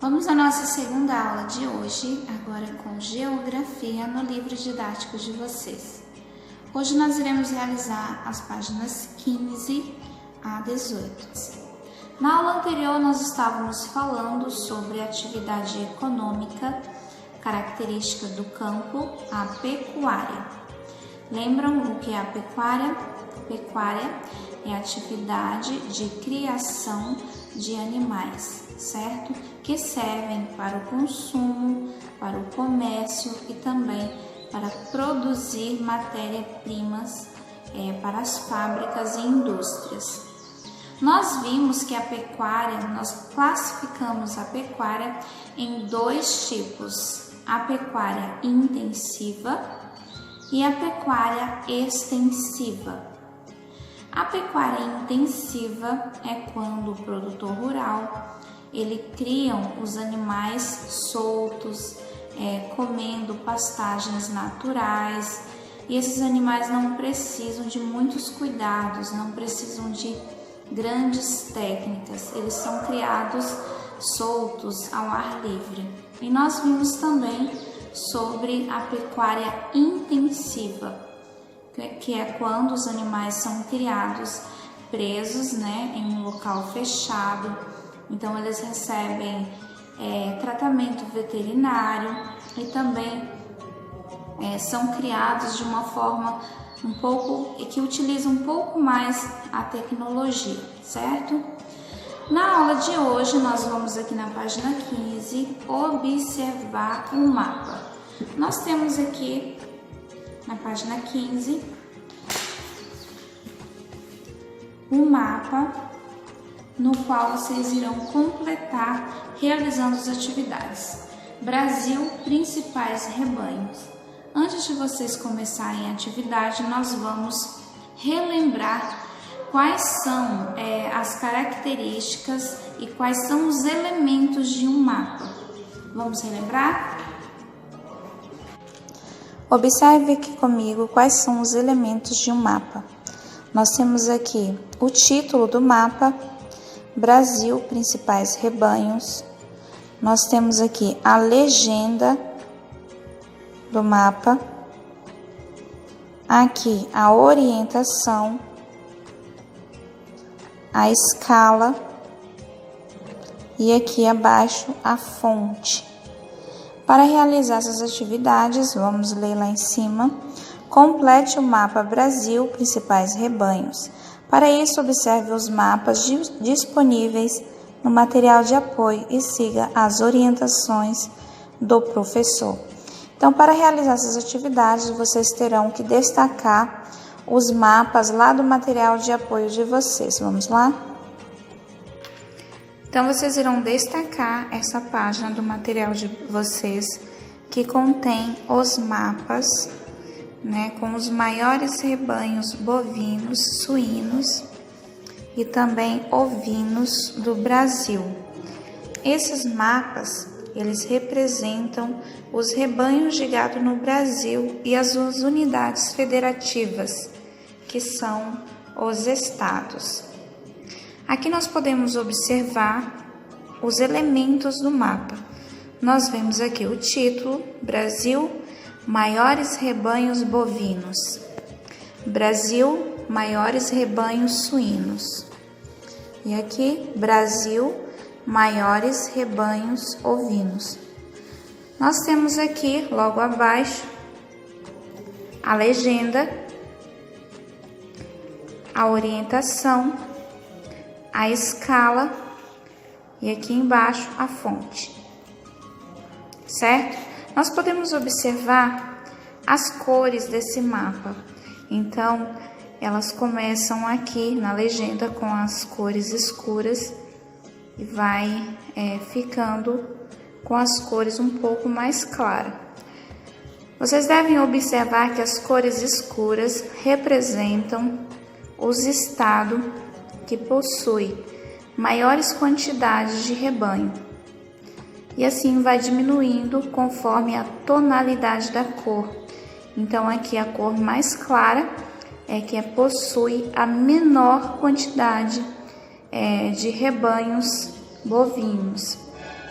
Vamos à nossa segunda aula de hoje, agora com Geografia no livro didático de vocês. Hoje nós iremos realizar as páginas 15 a 18. Na aula anterior nós estávamos falando sobre a atividade econômica, característica do campo, a pecuária. Lembram o que é a pecuária? Pecuária é a atividade de criação de animais, certo? Que servem para o consumo, para o comércio e também para produzir matéria-primas para as fábricas e indústrias. Nós vimos que a pecuária, nós classificamos a pecuária em dois tipos, a pecuária intensiva e a pecuária extensiva. A pecuária intensiva é quando o produtor rural ele cria os animais soltos, comendo pastagens naturais, e esses animais não precisam de muitos cuidados, não precisam de grandes técnicas, eles são criados soltos ao ar livre. E nós vimos também sobre a pecuária intensiva, que é quando os animais são criados presos, em um local fechado. Então eles recebem tratamento veterinário e também são criados de uma forma que utiliza um pouco mais a tecnologia, certo? Na aula de hoje nós vamos aqui na página 15 observar um mapa. Nós temos aqui na página 15 um mapa no qual vocês irão completar realizando as atividades. Brasil, principais rebanhos. Antes de vocês começarem a atividade, nós vamos relembrar quais são as características e quais são os elementos de um mapa. Vamos relembrar? Observe aqui comigo quais são os elementos de um mapa. Nós temos aqui o título do mapa, Brasil, principais rebanhos. Nós temos aqui a legenda do mapa, aqui a orientação, a escala e aqui abaixo a fonte. Para realizar essas atividades, vamos ler lá em cima. Complete o mapa Brasil, principais rebanhos. Para isso, observe os mapas disponíveis no material de apoio e siga as orientações do professor. Então, para realizar essas atividades, vocês terão que destacar os mapas lá do material de apoio de vocês. Vamos lá? Então, vocês irão destacar essa página do material de vocês que contém os mapas, com os maiores rebanhos bovinos, suínos e também ovinos do Brasil. Esses mapas, eles representam os rebanhos de gado no Brasil e as suas unidades federativas, que são os estados. Aqui nós podemos observar os elementos do mapa. Nós vemos aqui o título, Brasil, maiores rebanhos bovinos. Brasil, maiores rebanhos suínos. E aqui, Brasil, maiores rebanhos ovinos. Nós temos aqui, logo abaixo, a legenda, a orientação, a escala e aqui embaixo a fonte, certo? Nós podemos observar as cores desse mapa. Então, elas começam aqui na legenda com as cores escuras e vai ficando com as cores um pouco mais claras. Vocês devem observar que as cores escuras representam os estados que possuem maiores quantidades de rebanho. E assim vai diminuindo conforme a tonalidade da cor. Então aqui a cor mais clara é que possui a menor quantidade de rebanhos bovinos,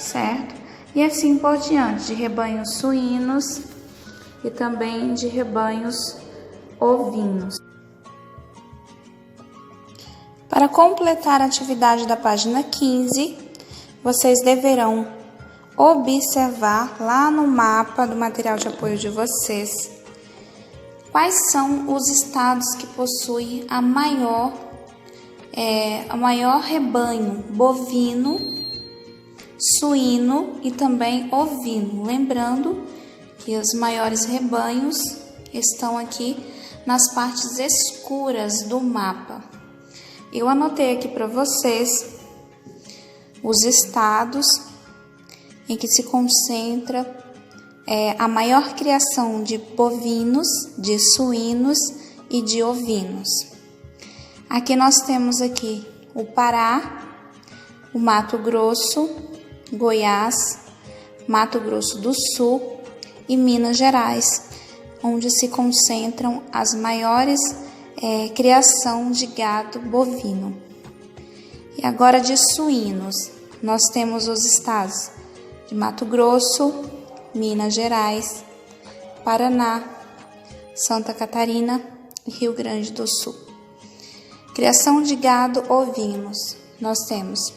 certo? E assim por diante, de rebanhos suínos e também de rebanhos ovinos. Para completar a atividade da página 15, vocês deverão observar lá no mapa do material de apoio de vocês quais são os estados que possuem a maior rebanho bovino, suíno e também ovino. Lembrando que os maiores rebanhos estão aqui nas partes escuras do mapa. Eu anotei aqui para vocês os estados em que se concentra a maior criação de bovinos, de suínos e de ovinos. Aqui nós temos aqui o Pará, o Mato Grosso, Goiás, Mato Grosso do Sul e Minas Gerais, onde se concentram as maiores criação de gado bovino. E agora de suínos, nós temos os estados de Mato Grosso, Minas Gerais, Paraná, Santa Catarina e Rio Grande do Sul. Criação de gado ovinos, nós temos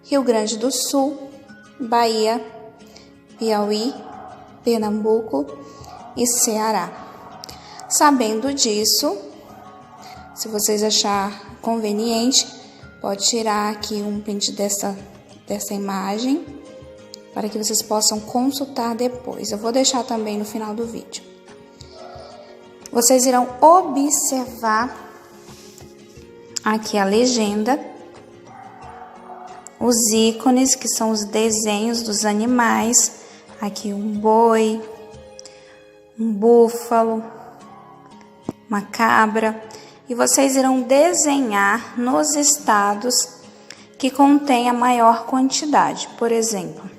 Rio Grande do Sul, Bahia, Piauí, Pernambuco e Ceará. Sabendo disso, se vocês achar conveniente, pode tirar aqui um print dessa imagem para que vocês possam consultar depois. Eu vou deixar também no final do vídeo. Vocês irão observar aqui a legenda, os ícones, que são os desenhos dos animais. Aqui um boi, um búfalo, uma cabra. E vocês irão desenhar nos estados que contém a maior quantidade. Por exemplo,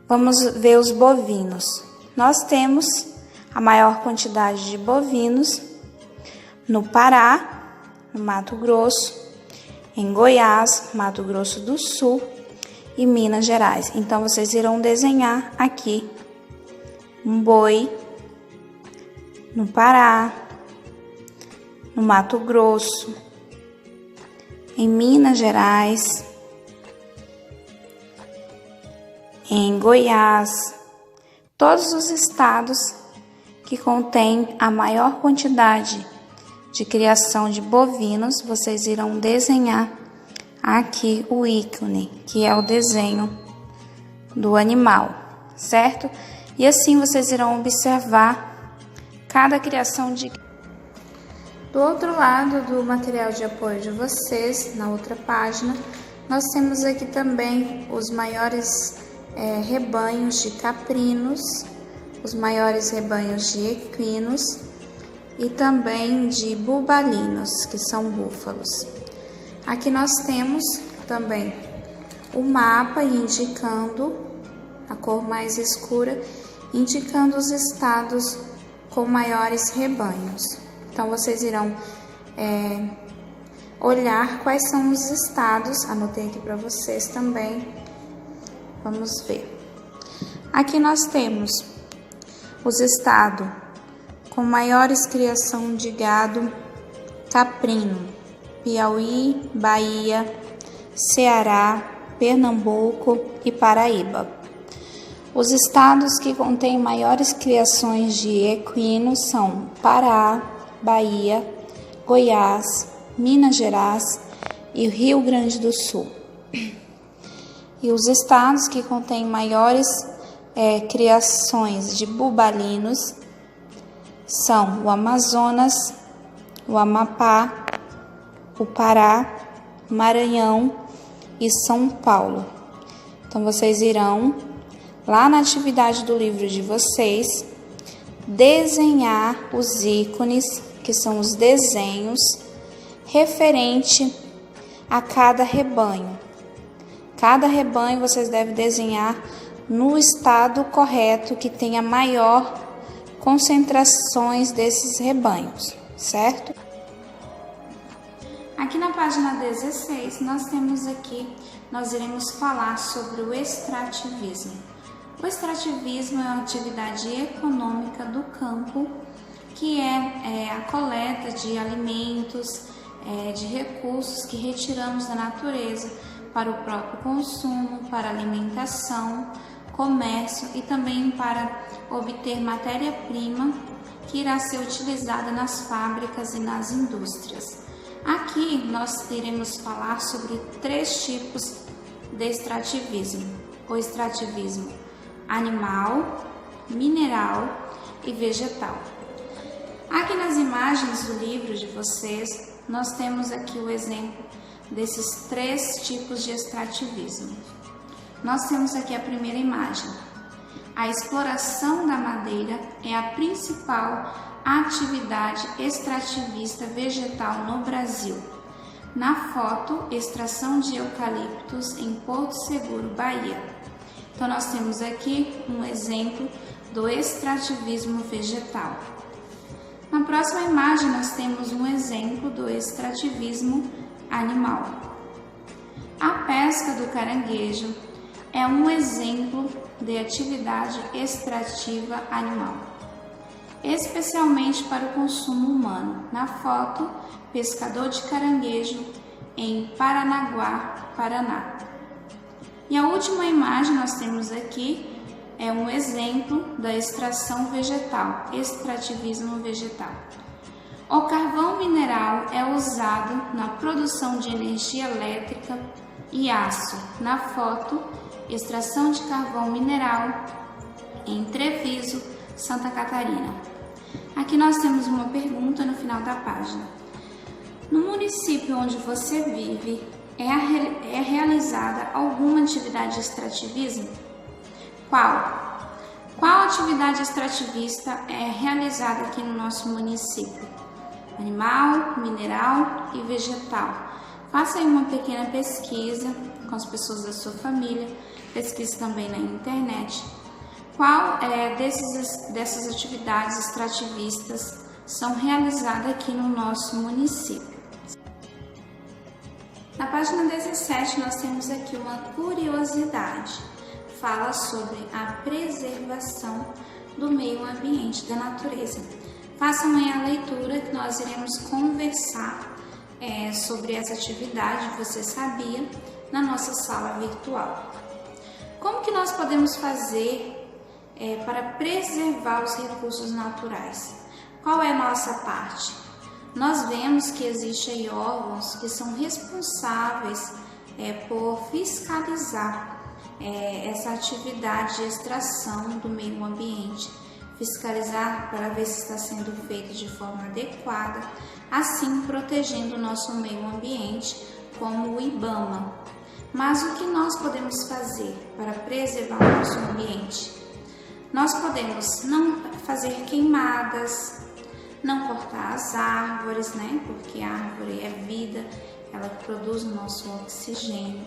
vamos ver os bovinos. Nós temos a maior quantidade de bovinos no Pará, no Mato Grosso, em Goiás, Mato Grosso do Sul e Minas Gerais. Então, vocês irão desenhar aqui um boi no Pará, no Mato Grosso, em Minas Gerais, em Goiás, todos os estados que contêm a maior quantidade de criação de bovinos, vocês irão desenhar aqui o ícone, que é o desenho do animal, certo? E assim vocês irão observar cada criação de... Do outro lado do material de apoio de vocês, na outra página, nós temos aqui também os maiores rebanhos de caprinos, os maiores rebanhos de equinos e também de bubalinos, que são búfalos. Aqui nós temos também o mapa indicando a cor mais escura, indicando os estados com maiores rebanhos. Então, vocês irão olhar quais são os estados, anotei aqui para vocês também, vamos ver. Aqui nós temos os estados com maiores criação de gado caprino: Piauí, Bahia, Ceará, Pernambuco e Paraíba. Os estados que contêm maiores criações de equinos são Pará, Bahia, Goiás, Minas Gerais e Rio Grande do Sul. E os estados que contêm maiores criações de bubalinos são o Amazonas, o Amapá, o Pará, Maranhão e São Paulo. Então, vocês irão, lá na atividade do livro de vocês, desenhar os ícones, que são os desenhos, referente a cada rebanho. Cada rebanho vocês devem desenhar no estado correto que tenha maior concentrações desses rebanhos, certo? Aqui na página 16, nós iremos falar sobre o extrativismo. O extrativismo é uma atividade econômica do campo que é a coleta de alimentos, de recursos que retiramos da natureza para o próprio consumo, para alimentação, comércio e também para obter matéria-prima que irá ser utilizada nas fábricas e nas indústrias. Aqui nós iremos falar sobre 3 tipos de extrativismo: o extrativismo animal, mineral e vegetal. Aqui nas imagens do livro de vocês, nós temos aqui o exemplo desses 3 tipos de extrativismo. Nós temos aqui a primeira imagem. A exploração da madeira é a principal atividade extrativista vegetal no Brasil. Na foto, extração de eucaliptos em Porto Seguro, Bahia. Então, nós temos aqui um exemplo do extrativismo vegetal. Na próxima imagem, nós temos um exemplo do extrativismo animal. A pesca do caranguejo é um exemplo de atividade extrativa animal, especialmente para o consumo humano. Na foto, pescador de caranguejo em Paranaguá, Paraná. E a última imagem nós temos aqui é um exemplo da extração vegetal, extrativismo vegetal. O carvão mineral é usado na produção de energia elétrica e aço. Na foto, extração de carvão mineral em Treviso, Santa Catarina. Aqui nós temos uma pergunta no final da página. No município onde você vive, é realizada alguma atividade de extrativismo? Qual atividade extrativista é realizada aqui no nosso município? Animal, mineral e vegetal. Faça aí uma pequena pesquisa com as pessoas da sua família, pesquise também na internet. Qual dessas atividades extrativistas são realizadas aqui no nosso município? Na página 17 nós temos aqui uma curiosidade. Fala sobre a preservação do meio ambiente, da natureza. Façam aí a leitura que nós iremos conversar sobre essa atividade, você sabia, na nossa sala virtual. Como que nós podemos fazer para preservar os recursos naturais? Qual é a nossa parte? Nós vemos que existem aí órgãos que são responsáveis por fiscalizar essa atividade de extração do meio ambiente, fiscalizar para ver se está sendo feito de forma adequada, assim protegendo o nosso meio ambiente, como o IBAMA. Mas o que nós podemos fazer para preservar o nosso ambiente? Nós podemos não fazer queimadas, não cortar as árvores, porque a árvore é vida, ela produz o nosso oxigênio.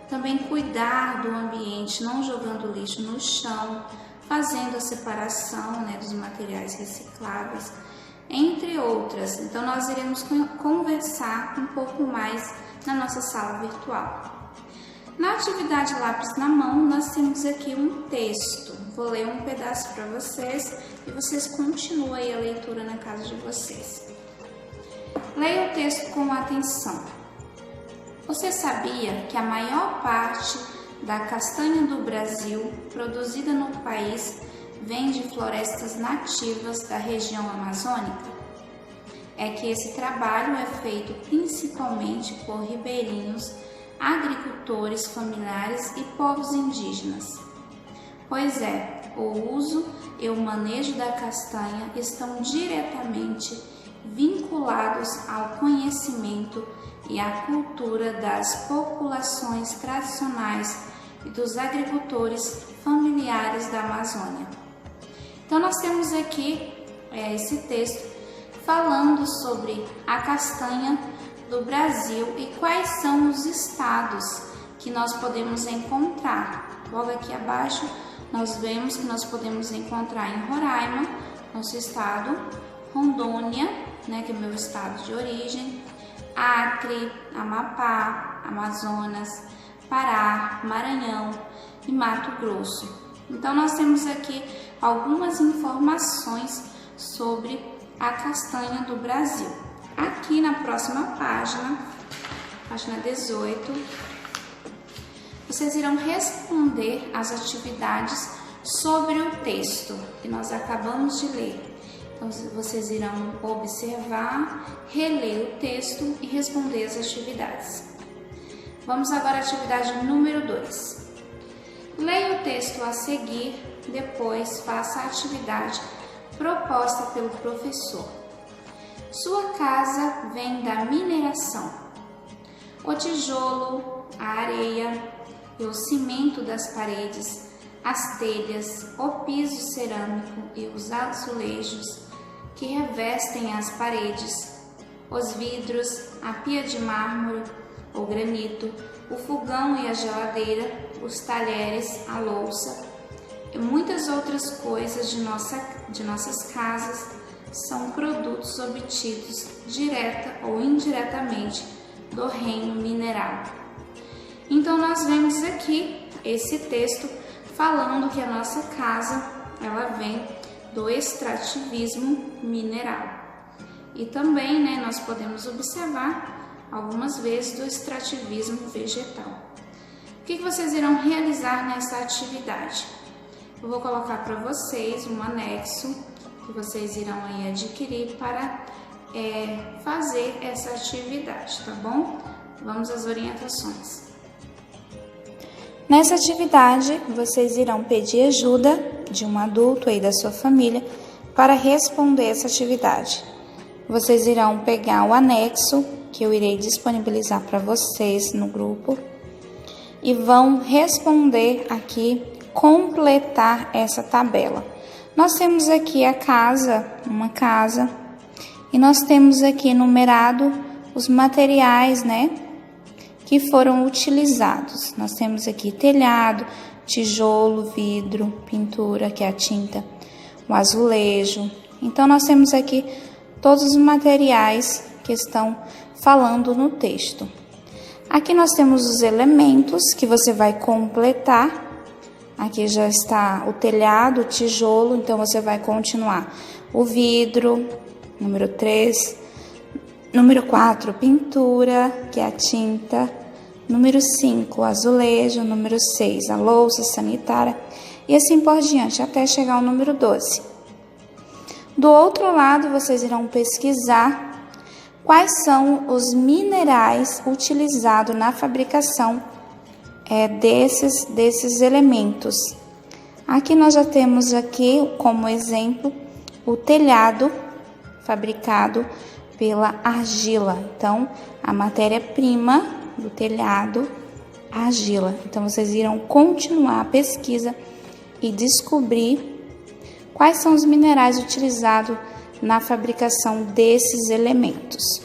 Também cuidar do ambiente, não jogando lixo no chão, fazendo a separação dos materiais recicláveis, entre outras. Então, nós iremos conversar um pouco mais na nossa sala virtual. Na atividade lápis na mão, nós temos aqui um texto. Vou ler um pedaço para vocês e vocês continuam aí a leitura na casa de vocês. Leia o texto com atenção. Você sabia que a maior parte da castanha do Brasil produzida no país vem de florestas nativas da região amazônica? É que esse trabalho é feito principalmente por ribeirinhos, agricultores familiares e povos indígenas. Pois é, o uso e o manejo da castanha estão diretamente vinculados ao conhecimento e à cultura das populações tradicionais e dos agricultores familiares da Amazônia. Então, nós temos aqui esse texto falando sobre a castanha do Brasil e quais são os estados que nós podemos encontrar. Logo aqui abaixo, nós vemos que nós podemos encontrar em Roraima, nosso estado, Rondônia, que é meu estado de origem, Acre, Amapá, Amazonas, Pará, Maranhão e Mato Grosso. Então, nós temos aqui algumas informações sobre a castanha do Brasil. Aqui na próxima página, página 18, vocês irão responder as atividades sobre o texto que nós acabamos de ler. Então, vocês irão observar, reler o texto e responder as atividades. Vamos agora à atividade número 2. Leia o texto a seguir, depois faça a atividade proposta pelo professor. Sua casa vem da mineração. O tijolo, a areia e o cimento das paredes, as telhas, o piso cerâmico e os azulejos que revestem as paredes, os vidros, a pia de mármore ou granito, o fogão e a geladeira, os talheres, a louça e muitas outras coisas de nossas casas são produtos obtidos direta ou indiretamente do reino mineral. Então, nós vemos aqui esse texto falando que a nossa casa, ela vem do extrativismo mineral. E também, nós podemos observar algumas vezes do extrativismo vegetal. O que vocês irão realizar nessa atividade? Eu vou colocar para vocês um anexo que vocês irão aí adquirir para fazer essa atividade, tá bom? Vamos às orientações. Nessa atividade, vocês irão pedir ajuda de um adulto aí da sua família para responder essa atividade. Vocês irão pegar o anexo que eu irei disponibilizar para vocês no grupo e vão responder aqui, completar essa tabela. Nós temos aqui a casa, uma casa, e nós temos aqui numerado os materiais, que foram utilizados. Nós temos aqui telhado, tijolo, vidro, pintura, que é a tinta, o azulejo. Então, nós temos aqui todos os materiais que estão falando no texto. Aqui nós temos os elementos que você vai completar. Aqui já está o telhado, o tijolo, então você vai continuar. O vidro, número 3. Número 4, pintura, que é a tinta. Número 5, azulejo. Número 6, a louça sanitária. E assim por diante, até chegar ao número 12. Do outro lado, vocês irão pesquisar quais são os minerais utilizados na fabricação desses elementos. Aqui nós já temos aqui como exemplo o telhado fabricado pela argila. Então, a matéria-prima do telhado, argila. Então, vocês irão continuar a pesquisa e descobrir quais são os minerais utilizados na fabricação desses elementos.